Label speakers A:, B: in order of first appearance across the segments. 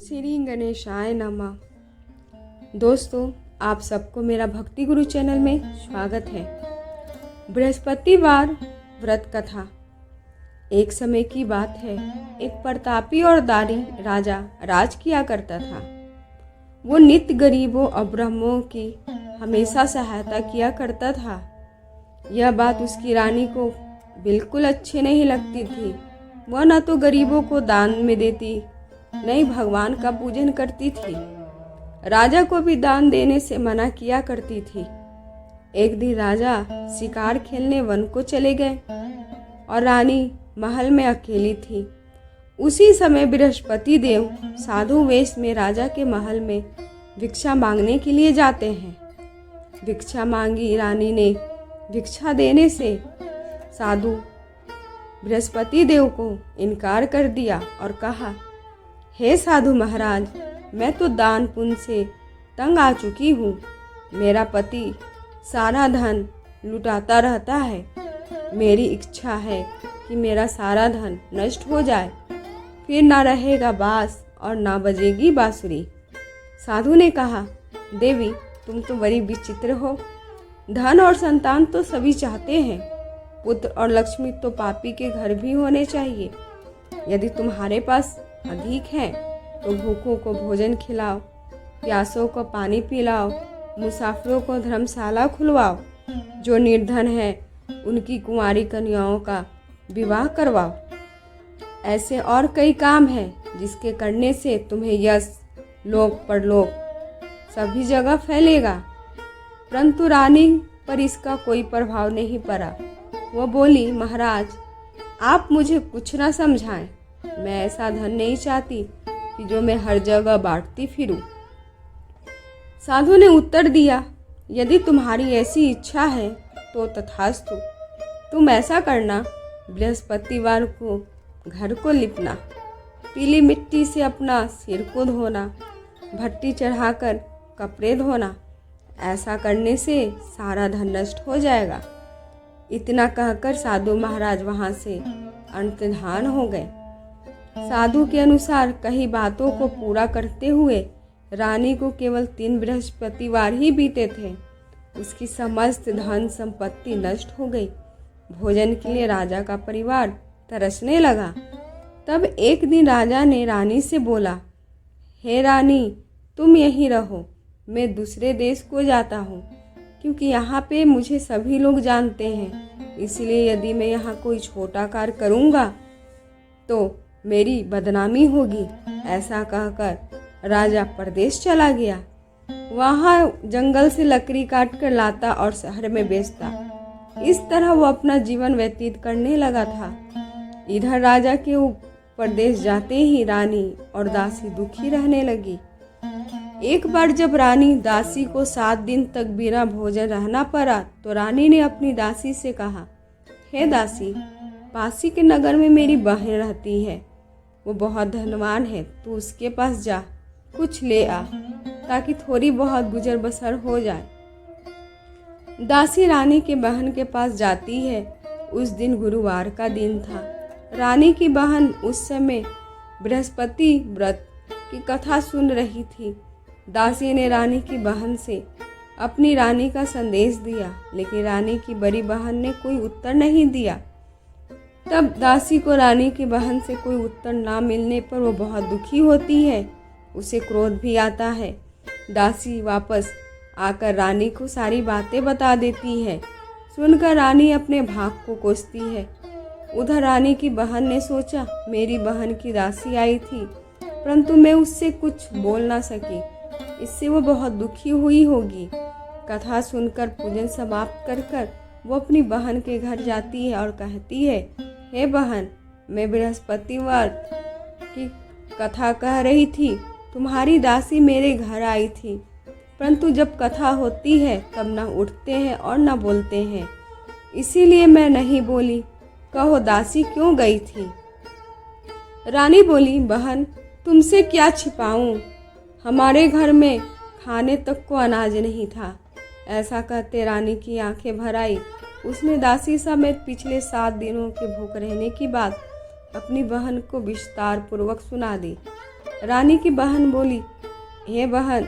A: श्री गणेशाय नमः। दोस्तों, आप सबको मेरा भक्ति गुरु चैनल में स्वागत है। बृहस्पतिवार व्रत कथा। एक समय की बात है, एक प्रतापी और दानी राजा राज किया करता था। वो नित्य गरीबों और ब्राह्मणों की हमेशा सहायता किया करता था। यह बात उसकी रानी को बिल्कुल अच्छी नहीं लगती थी। वह न तो गरीबों को दान में देती, न ही भगवान का पूजन करती थी। राजा को भी दान देने से मना किया करती थी। एक दिन राजा शिकार खेलने वन को चले गए और रानी महल में अकेली थी। उसी समय बृहस्पति देव साधु वेश में राजा के महल में भिक्षा मांगने के लिए जाते हैं। भिक्षा मांगी रानी ने। भिक्षा देने से साधु बृहस्पति देव को इनकार कर दिया और कहा, हे साधु महाराज, मैं तो दान पुण्य से तंग आ चुकी हूँ। मेरा पति सारा धन लुटाता रहता है। मेरी इच्छा है कि मेरा सारा धन नष्ट हो जाए, फिर ना रहेगा बांस और ना बजेगी बांसुरी। साधु ने कहा, देवी, तुम तो बड़ी विचित्र हो। धन और संतान तो सभी चाहते हैं। पुत्र और लक्ष्मी तो पापी के घर भी होने चाहिए। यदि तुम्हारे पास अधिक है तो भूखों को भोजन खिलाओ, प्यासों को पानी पिलाओ, मुसाफिरों को धर्मशाला खुलवाओ। जो निर्धन है उनकी कुंवारी कन्याओं का विवाह करवाओ। ऐसे और कई काम हैं जिसके करने से तुम्हें यश, लोक परलोक सभी जगह फैलेगा। परंतु रानी पर इसका कोई प्रभाव नहीं पड़ा। वह बोली, महाराज, आप मुझे कुछ ना समझाएं। मैं ऐसा धन नहीं चाहती कि जो मैं हर जगह बांटती फिरूं। साधु ने उत्तर दिया, यदि तुम्हारी ऐसी इच्छा है तो तथास्तु। तुम ऐसा करना, बृहस्पतिवार को घर को लिपना, पीली मिट्टी से अपना सिर को धोना, भट्टी चढ़ाकर कपड़े धोना। ऐसा करने से सारा धन नष्ट हो जाएगा। इतना कहकर साधु महाराज वहां से अंतर्धान हो गए। साधु के अनुसार कई बातों को पूरा करते हुए रानी को केवल 3 बृहस्पतिवार ही बीते थे। उसकी समस्त धन संपत्ति नष्ट हो गई। भोजन के लिए राजा का परिवार तरसने लगा। तब एक दिन राजा ने रानी से बोला, हे रानी, तुम यहीं रहो। मैं दूसरे देश को जाता हूँ, क्योंकि यहाँ पे मुझे सभी लोग जानते हैं। इसलिए यदि मैं यहाँ कोई छोटा कार्य करूँगा तो मेरी बदनामी होगी। ऐसा कहकर राजा परदेश चला गया। वहाँ जंगल से लकड़ी काट कर लाता और शहर में बेचता। इस तरह वो अपना जीवन व्यतीत करने लगा था। इधर राजा के परदेश जाते ही रानी और दासी दुखी रहने लगी। एक बार जब रानी दासी को 7 दिन तक बिना भोजन रहना पड़ा तो रानी ने अपनी दासी से कहा, हे दासी, पासी के नगर में मेरी बहन रहती है। वो बहुत धनवान है। तू उसके पास जा, कुछ ले आ, ताकि थोड़ी बहुत गुजर बसर हो जाए। दासी रानी के बहन के पास जाती है। उस दिन गुरुवार का दिन था। रानी की बहन उस समय बृहस्पति व्रत की कथा सुन रही थी। दासी ने रानी की बहन से अपनी रानी का संदेश दिया, लेकिन रानी की बड़ी बहन ने कोई उत्तर नहीं दिया। तब दासी को रानी की बहन से कोई उत्तर ना मिलने पर वो बहुत दुखी होती है। उसे क्रोध भी आता है। दासी वापस आकर रानी को सारी बातें बता देती है। सुनकर रानी अपने भाग को कोसती है। उधर रानी की बहन ने सोचा, मेरी बहन की दासी आई थी, परंतु मैं उससे कुछ बोल ना सकी। इससे वो बहुत दुखी हुई होगी। कथा सुनकर पूजन समाप्त कर वो अपनी बहन के घर जाती है और कहती है, हे बहन, मैं बृहस्पतिवार की कथा कह रही थी। तुम्हारी दासी मेरे घर आई थी, परंतु जब कथा होती है तब ना उठते हैं और ना बोलते हैं। इसीलिए मैं नहीं बोली। कहो, दासी क्यों गई थी? रानी बोली, बहन, तुमसे क्या छिपाऊं? हमारे घर में खाने तक को अनाज नहीं था। ऐसा कहते रानी की आंखें भर आई। उसने दासी समेत पिछले 7 दिनों के भूख रहने की बात अपनी बहन को विस्तार पूर्वक सुना दी। रानी की बहन बोली, हे बहन,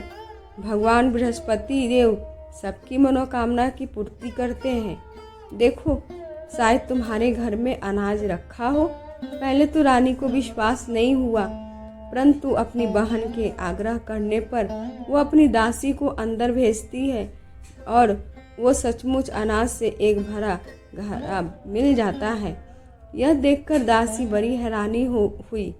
A: भगवान बृहस्पति देव सबकी मनोकामना की पूर्ति करते हैं। देखो, शायद तुम्हारे घर में अनाज रखा हो। पहले तो रानी को विश्वास नहीं हुआ, परंतु अपनी बहन के आग्रह करने पर वो अपनी दासी को अंदर भेजती है और वो सचमुच अनाज से एक भरा घड़ा मिल जाता है। यह देखकर दासी बड़ी हैरानी हुई।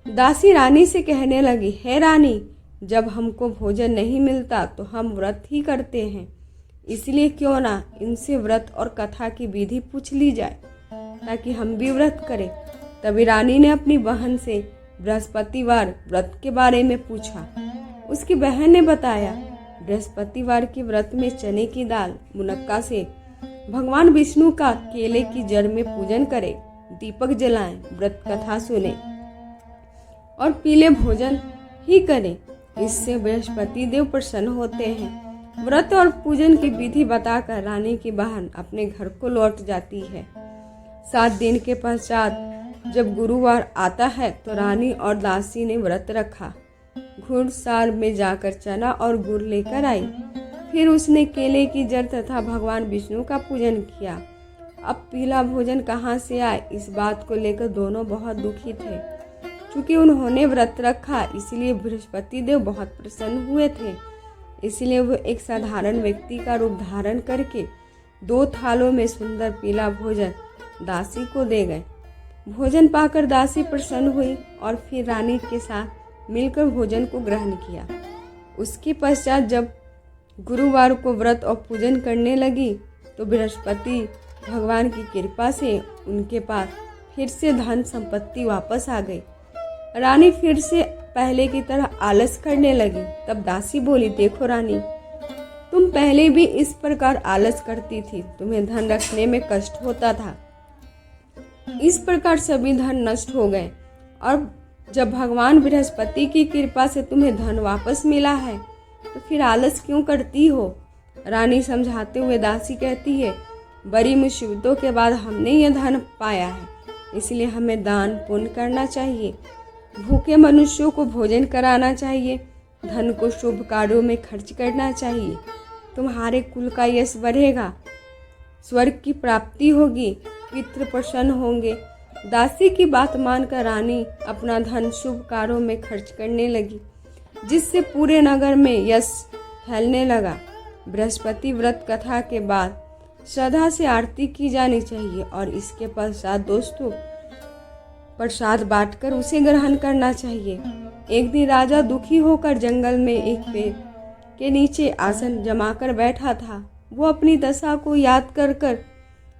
A: दासी रानी से कहने लगी, हे रानी, जब हमको भोजन नहीं मिलता तो हम व्रत ही करते हैं, इसलिए क्यों ना इनसे व्रत और कथा की विधि पूछ ली जाए ताकि हम भी व्रत करें। तभी रानी ने अपनी बहन से बृहस्पतिवार व्रत के बारे में पूछा। उसकी बहन ने बताया, बृहस्पतिवार के व्रत में चने की दाल मुनक्का से भगवान विष्णु का केले की जड़ में पूजन करें, दीपक जलाएं, व्रत कथा सुने और पीले भोजन ही करें। इससे बृहस्पति देव प्रसन्न होते हैं। व्रत और पूजन की विधि बताकर रानी की बहन अपने घर को लौट जाती है। 7 दिन के पश्चात जब गुरुवार आता है तो रानी और दासी ने व्रत रखा। घुड़साल में जाकर चना और गुड़ लेकर आई। फिर उसने केले की जड़ तथा भगवान विष्णु का पूजन किया। अब पीला भोजन कहाँ से आए, इस बात को लेकर दोनों बहुत दुखी थे। क्योंकि उन्होंने व्रत रखा, इसलिए बृहस्पति देव बहुत प्रसन्न हुए थे। इसलिए वो एक साधारण व्यक्ति का रूप धारण करके 2 थालों में सुंदर पीला भोजन दासी को दे गए। भोजन पाकर दासी प्रसन्न हुई और फिर रानी के साथ मिलकर भोजन को ग्रहण किया। उसके पश्चात जब गुरुवार को व्रत और पूजन करने लगी तो बृहस्पति भगवान की कृपा से उनके पास फिर से धन संपत्ति वापस आ गई। रानी फिर से पहले की तरह आलस करने लगी। तब दासी बोली, देखो रानी, तुम पहले भी इस प्रकार आलस करती थी, तुम्हें धन रखने में कष्ट होता था। इस प्रकार सभी धन नष्ट हो गए और जब भगवान बृहस्पति की कृपा से तुम्हें धन वापस मिला है तो फिर आलस क्यों करती हो। रानी समझाते हुए दासी कहती है, बड़ी मुसीबतों के बाद हमने यह धन पाया है, इसलिए हमें दान पुण्य करना चाहिए, भूखे मनुष्यों को भोजन कराना चाहिए, धन को शुभ कार्यों में खर्च करना चाहिए। तुम्हारे कुल का यश बढ़ेगा, स्वर्ग की प्राप्ति होगी, पितृ प्रसन्न होंगे। दासी की बात मानकर रानी अपना धन शुभ कार्यों में खर्च करने लगी, जिससे पूरे नगर में यश फैलने लगा। बृहस्पति व्रत कथा के बाद श्रद्धा से आरती की जानी चाहिए और इसके पश्चात दोस्तों प्रसाद बांटकर उसे ग्रहण करना चाहिए। एक दिन राजा दुखी होकर जंगल में एक पेड़ के नीचे आसन जमाकर बैठा था। वो अपनी दशा को याद कर कर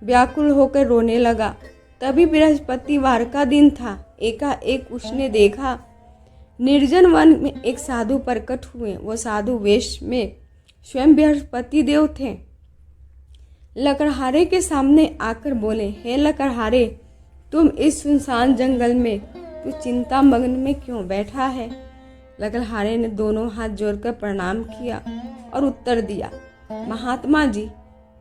A: व्याकुल होकर रोने लगा। तभी बृहस्पतिवार का दिन था। एकाएक उसने देखा निर्जन वन में एक साधु प्रकट हुए। वो साधु वेश में स्वयं बृहस्पति देव थे। लकड़हारे के सामने आकर बोले, हे लकड़हारे, तुम इस सुनसान जंगल में तू चिंता मग्न में क्यों बैठा है। लकड़हारे ने दोनों हाथ जोड़कर प्रणाम किया और उत्तर दिया, महात्मा जी,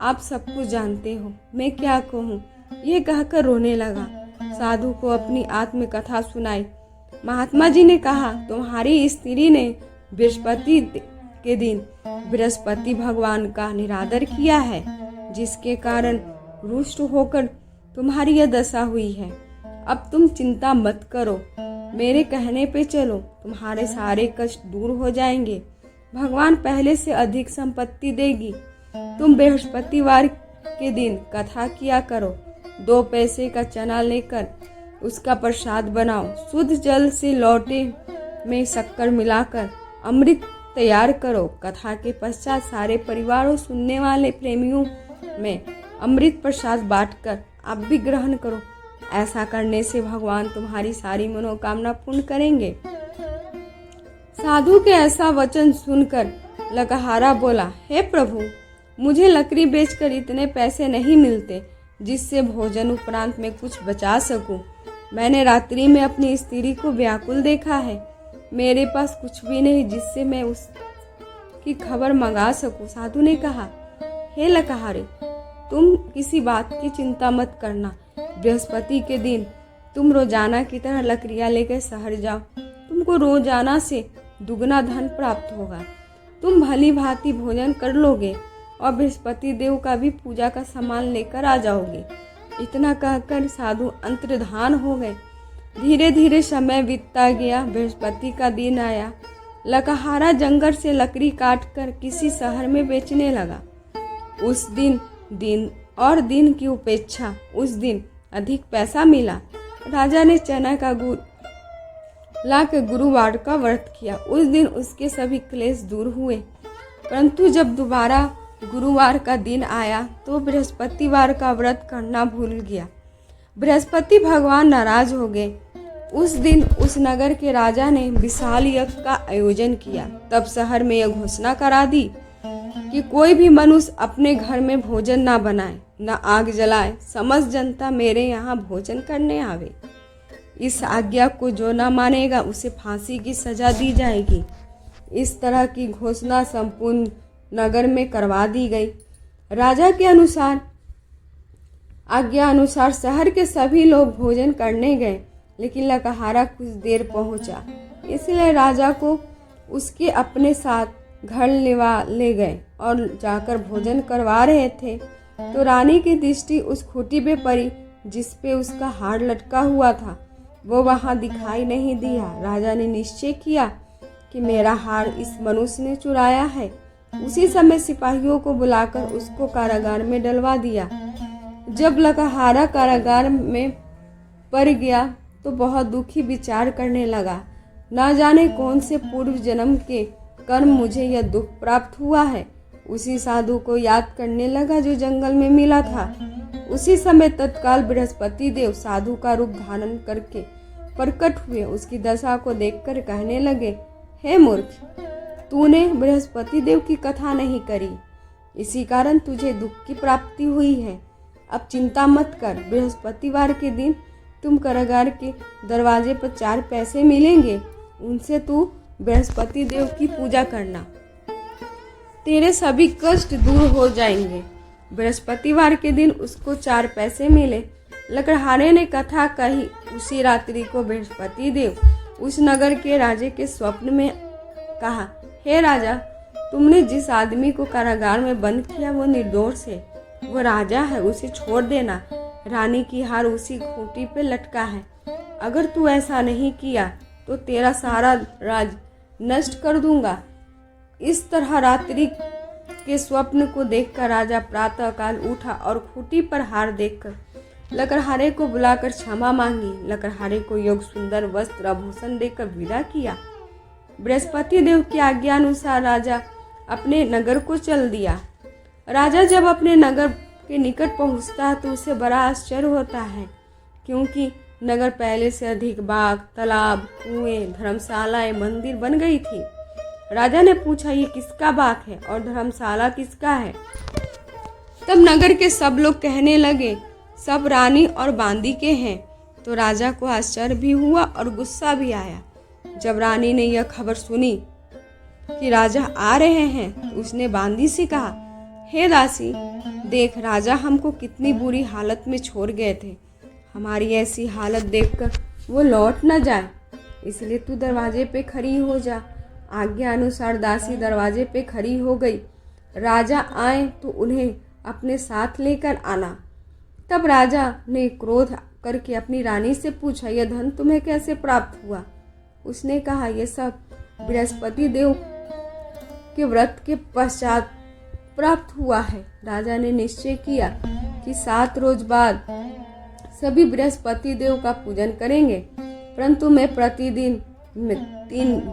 A: आप सब कुछ जानते हो, मैं क्या कहूँ। ये कहकर रोने लगा। साधु को अपनी आत्मकथा सुनाई। महात्मा जी ने कहा, तुम्हारी स्त्री ने बृहस्पति के दिन बृहस्पति भगवान का निरादर किया है, जिसके कारण रुष्ट होकर तुम्हारी यह दशा हुई है। अब तुम चिंता मत करो, मेरे कहने पे चलो, तुम्हारे सारे कष्ट दूर हो जाएंगे। भगवान पहले से अधिक संपत्ति देगी। तुम बृहस्पतिवार के दिन कथा किया करो। 2 पैसे का चना लेकर उसका प्रसाद बनाओ। शुद्ध जल से लोटे में शक्कर मिलाकर अमृत तैयार करो। कथा के पश्चात सारे परिवार और सुनने वाले प्रेमियों में अमृत प्रसाद बांटकर आप भी ग्रहण करो। ऐसा करने से भगवान तुम्हारी सारी मनोकामना पूर्ण करेंगे। साधु के ऐसा वचन सुनकर लकड़हारा बोला, हे प्रभु, मुझे लकड़ी बेचकर इतने पैसे नहीं मिलते जिससे भोजन उपरांत में कुछ बचा सकूं। मैंने रात्रि में अपनी स्त्री को व्याकुल देखा है। मेरे पास कुछ भी नहीं जिससे मैं उसकी खबर मंगा सकूं। साधु ने कहा, हे लकड़हारे, तुम किसी बात की चिंता मत करना। बृहस्पति के दिन तुम रोजाना की तरह लकड़ियां लेकर शहर जाओ। तुम तुमको रोजाना से दुगना धन प्राप्त होगा। तुम भली भांति भोजन कर लोगे और बृहस्पति देव का भी पूजा का सामान लेकर आ जाओगे। इतना कहकर साधु अंतर्धान हो गए। धीरे धीरे समय बीतता गया। बृहस्पति का दिन आया। लकहारा जंगल से लकड़ी काटकर किसी शहर में बेचने लगा। उस दिन की उपेक्षा उस दिन अधिक पैसा मिला। राजा ने चना का गुड़ लाकर गुरुवार का व्रत किया। उस दिन उसके सभी क्लेश दूर हुए। परंतु जब दोबारा गुरुवार का दिन आया तो बृहस्पतिवार का व्रत करना भूल गया। बृहस्पति भगवान नाराज हो गए। उस दिन उस नगर के राजा ने विशाल यज्ञ का आयोजन किया। तब शहर में यह घोषणा करा दी कि कोई भी मनुष्य अपने घर में भोजन ना बनाए, ना आग जलाए। समस्त जनता मेरे यहाँ भोजन करने आवे। इस आज्ञा को जो ना मानेगा उसे फांसी की सजा दी जाएगी। इस तरह की घोषणा संपूर्ण नगर में करवा दी गई। राजा के आज्ञा अनुसार शहर के सभी लोग भोजन करने गए, लेकिन लकहारा कुछ देर पहुंचा। इसलिए राजा को उसके अपने साथ घर ले गए और जाकर भोजन करवा रहे थे तो रानी की दृष्टि उस खूंटी पे पड़ी जिस पे उसका हार लटका हुआ था। वो वहां दिखाई नहीं दिया। राजा ने निश्चय किया कि मेरा हार इस मनुष्य ने चुराया है। उसी समय सिपाहियों को बुलाकर उसको कारागार में डलवा दिया। जब लकहारा कारागार में पड़ गया तो बहुत दुखी विचार करने लगा। ना जाने कौन से पूर्व जन्म के कर्म मुझे यह दुख प्राप्त हुआ है। उसी साधु को याद करने लगा जो जंगल में मिला था। उसी समय तत्काल बृहस्पति देव साधु का रूप धारण करके प्रकट हुए। उसकी दशा को देखकर कहने लगे, हे मूर्ख, तूने बृहस्पति देव की कथा नहीं करी, इसी कारण तुझे दुख की प्राप्ति हुई है। अब चिंता मत कर। बृहस्पतिवार के दिन तुम कारागार के दरवाजे पर 4 पैसे मिलेंगे, उनसे तू बृहस्पति देव की पूजा करना, तेरे सभी कष्ट दूर हो जाएंगे। बृहस्पतिवार के दिन उसको 4 पैसे मिले। लकड़हारे ने कथा कही। उसी रात्रि को बृहस्पति देव उस नगर के राजे के स्वप्न में कहा, हे राजा, तुमने जिस आदमी को कारागार में बंद किया वो निर्दोष है, वो राजा है, उसे छोड़ देना। रानी की हार उसी खूंटी पे लटका है। अगर तू ऐसा नहीं किया तो तेरा सारा राज नष्ट कर दूंगा। इस तरह रात्रि के स्वप्न को देखकर राजा प्रातःकाल उठा और खूंटी पर हार देखकर लकड़हारे को बुलाकर क्षमा मांगी। लकड़हारे को योग सुंदर वस्त्र आभूषण देकर विदा किया। बृहस्पति देव की आज्ञा अनुसार राजा अपने नगर को चल दिया। राजा जब अपने नगर के निकट पहुंचता है तो उसे बड़ा आश्चर्य होता है, क्योंकि नगर पहले से अधिक बाग, तालाब, कुएं, धर्मशालाएं, मंदिर बन गई थी। राजा ने पूछा, ये किसका बाग है और धर्मशाला किसका है? तब नगर के सब लोग कहने लगे, सब रानी और बांदी के हैं। तो राजा को आश्चर्य भी हुआ और गुस्सा भी आया। जब रानी ने यह खबर सुनी कि राजा आ रहे हैं तो उसने बांदी से कहा, हे दासी, देख राजा हमको कितनी बुरी हालत में छोड़ गए थे। हमारी ऐसी हालत देखकर वो लौट न जाए, इसलिए तू दरवाजे पे खड़ी हो जा। आज्ञा अनुसार दासी दरवाजे पे खड़ी हो गई। राजा आए तो उन्हें अपने साथ लेकर आना। तब राजा ने क्रोध करके अपनी रानी से पूछा, यह धन तुम्हें कैसे प्राप्त हुआ? उसने कहा, यह सब बृहस्पति देव के व्रत के पश्चात प्राप्त हुआ है। राजा ने निश्चय किया कि 7 रोज बाद सभी बृहस्पति देव का पूजन करेंगे, परंतु मैं प्रतिदिन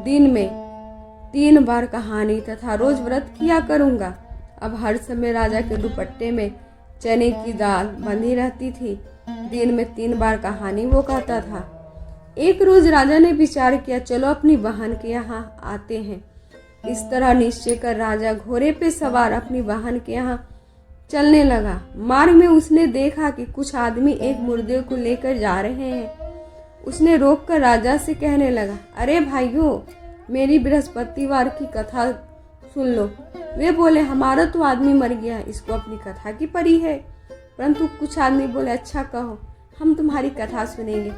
A: 3 में 3 बार कहानी तथा रोज व्रत किया करूंगा। अब हर समय राजा के दुपट्टे में चने की दाल बंधी रहती थी। दिन में 3 बार कहानी वो कहता था। एक रोज राजा ने विचार किया, चलो अपनी बहन के यहाँ आते हैं। इस तरह निश्चय कर राजा घोड़े पे सवार अपनी बहन के यहाँ चलने लगा। मार्ग में उसने देखा कि कुछ आदमी एक मुर्दे को लेकर जा रहे हैं। उसने रोककर राजा से कहने लगा, अरे भाइयों, मेरी बृहस्पतिवार की कथा सुन लो। वे बोले, हमारा तो आदमी मर गया, इसको अपनी कथा की पड़ी है। परंतु कुछ आदमी बोले, अच्छा कहो, हम तुम्हारी कथा सुनेंगे।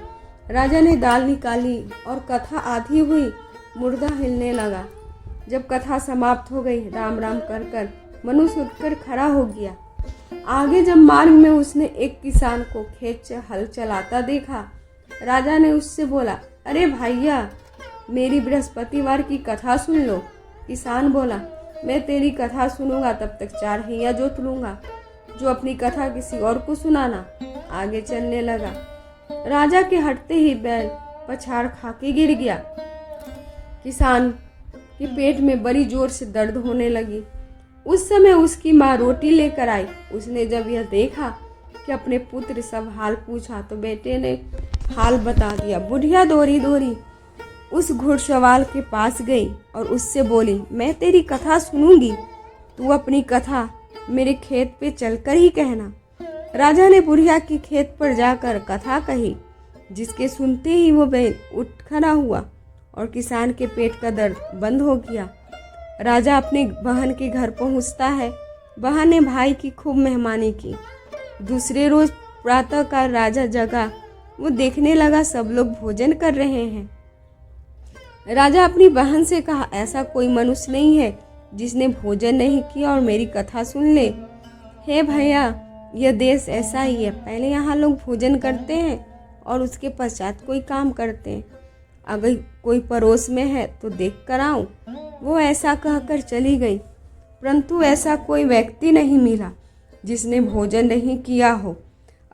A: राजा ने दाल निकाली और कथा आधी हुई मुर्दा हिलने लगा। जब कथा समाप्त हो गई, राम राम कर कर मनुष्य उठकर खड़ा हो गया। आगे जब मार्ग में उसने एक किसान को खेत से हल चलाता देखा, राजा ने उससे बोला, अरे भैया, मेरी बृहस्पतिवार की कथा सुन लो। किसान बोला, मैं तेरी कथा सुनूंगा तब तक 4 हिया जोत लूंगा, जो अपनी कथा किसी और को सुनाना। आगे चलने लगा। राजा के हटते ही बैल पछाड़ खा के गिर गया। किसान के पेट में बड़ी जोर से दर्द होने लगी। उस समय उसकी माँ रोटी लेकर आई। उसने जब यह देखा कि अपने पुत्र सब हाल पूछा तो बेटे ने हाल बता दिया। बुढ़िया दौड़ी दौड़ी उस घुड़सवार के पास गई और उससे बोली, मैं तेरी कथा सुनूंगी, तू अपनी कथा मेरे खेत पे चलकर ही कहना। राजा ने बुढ़िया की खेत पर जाकर कथा कही, जिसके सुनते ही वो बैल उठ खड़ा हुआ और किसान के पेट का दर्द बंद हो गया। राजा अपनी बहन के घर पहुंचता है। बहन ने भाई की खूब मेहमानी की। दूसरे रोज प्रातःकाल राजा जगा, वो देखने लगा सब लोग भोजन कर रहे हैं। राजा अपनी बहन से कहा, ऐसा कोई मनुष्य नहीं है जिसने भोजन नहीं किया और मेरी कथा सुन ले। हे भैया, यह देश ऐसा ही है, पहले यहाँ लोग भोजन करते हैं और उसके पश्चात कोई काम करते हैं। अगर कोई पड़ोस में है तो देख कर आऊं। वो ऐसा कहकर चली गई, परंतु ऐसा कोई व्यक्ति नहीं मिला जिसने भोजन नहीं किया हो।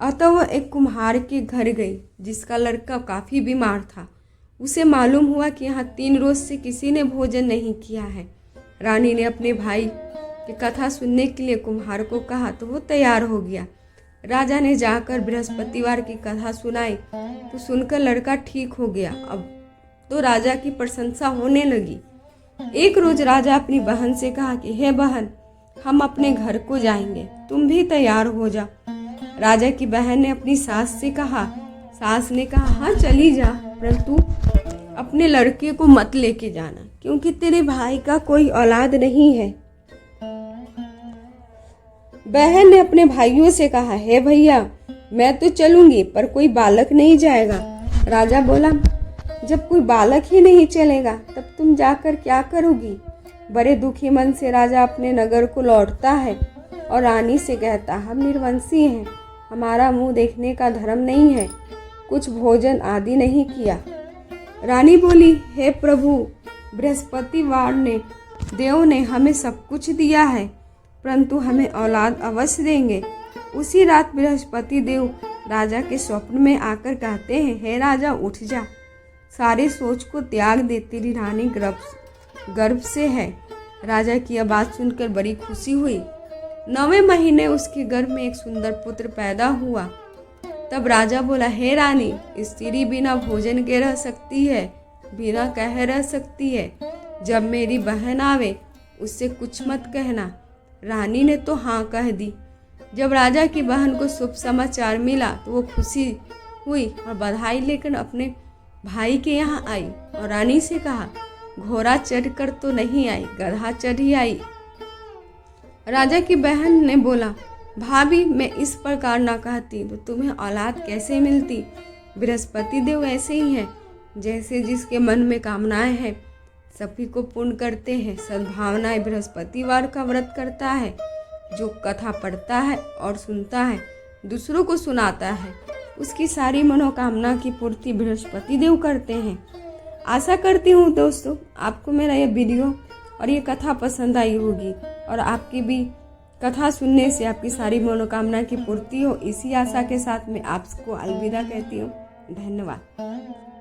A: अतः वह एक कुम्हार के घर गई, जिसका लड़का काफ़ी बीमार था। उसे मालूम हुआ कि यहाँ 3 रोज से किसी ने भोजन नहीं किया है। रानी ने अपने भाई की कथा सुनने के लिए कुम्हार को कहा तो वो तैयार हो गया। राजा ने जाकर बृहस्पतिवार की कथा सुनाई तो सुनकर लड़का ठीक हो गया। अब तो राजा की प्रशंसा होने लगी। एक रोज राजा अपनी बहन से कहा कि हे बहन, हम अपने घर को जाएंगे, तुम भी तैयार हो जा। राजा की बहन ने अपनी सास से कहा। सास ने कहा, हाँ चली जा, परंतु अपने लड़के को मत लेके जाना, क्योंकि तेरे भाई का कोई औलाद नहीं है। बहन ने अपने भाइयों से कहा, हे भैया, मैं तो चलूंगी पर कोई बालक नहीं जाएगा। राजा बोला, जब कोई बालक ही नहीं चलेगा तब तुम जाकर क्या करोगी। बड़े दुखी मन से राजा अपने नगर को लौटता है और रानी से कहता, हम निर्वंशी हैं, हमारा मुंह देखने का धर्म नहीं है, कुछ भोजन आदि नहीं किया। रानी बोली, हे प्रभु, बृहस्पतिवार ने देव ने हमें सब कुछ दिया है, परंतु हमें औलाद अवश्य देंगे। उसी रात बृहस्पति देव राजा के स्वप्न में आकर कहते हैं, हे राजा, उठ जा, सारे सोच को त्याग दे, तेरी रानी गर्भ से है। राजा की यह बात सुनकर बड़ी खुशी हुई। 9वें महीने उसके गर्भ में एक सुंदर पुत्र पैदा हुआ। तब राजा बोला, हे रानी, स्त्री बिना भोजन के रह सकती है, बिना कहे रह सकती है। जब मेरी बहन आवे उससे कुछ मत कहना। रानी ने तो हाँ कह दी। जब राजा की बहन को शुभ समाचार मिला तो वो खुशी हुई और बधाई लेकर अपने भाई के यहाँ आई और रानी से कहा, घोड़ा चढ़कर तो नहीं आई, गधा चढ़ ही आई। राजा की बहन ने बोला, भाभी, मैं इस प्रकार ना कहती तो तुम्हें औलाद कैसे मिलती। बृहस्पति देव ऐसे ही हैं, जैसे जिसके मन में कामनाएं हैं सभी को पूर्ण करते हैं। सद्भावनाएं बृहस्पतिवार का व्रत करता है, जो कथा पढ़ता है और सुनता है, दूसरों को सुनाता है, उसकी सारी मनोकामना की पूर्ति बृहस्पति देव करते हैं। आशा करती हूँ दोस्तों आपको मेरा ये वीडियो और ये कथा पसंद आई होगी और आपकी भी कथा सुनने से आपकी सारी मनोकामना की पूर्ति हो। इसी आशा के साथ मैं आपको अलविदा कहती हूँ। धन्यवाद।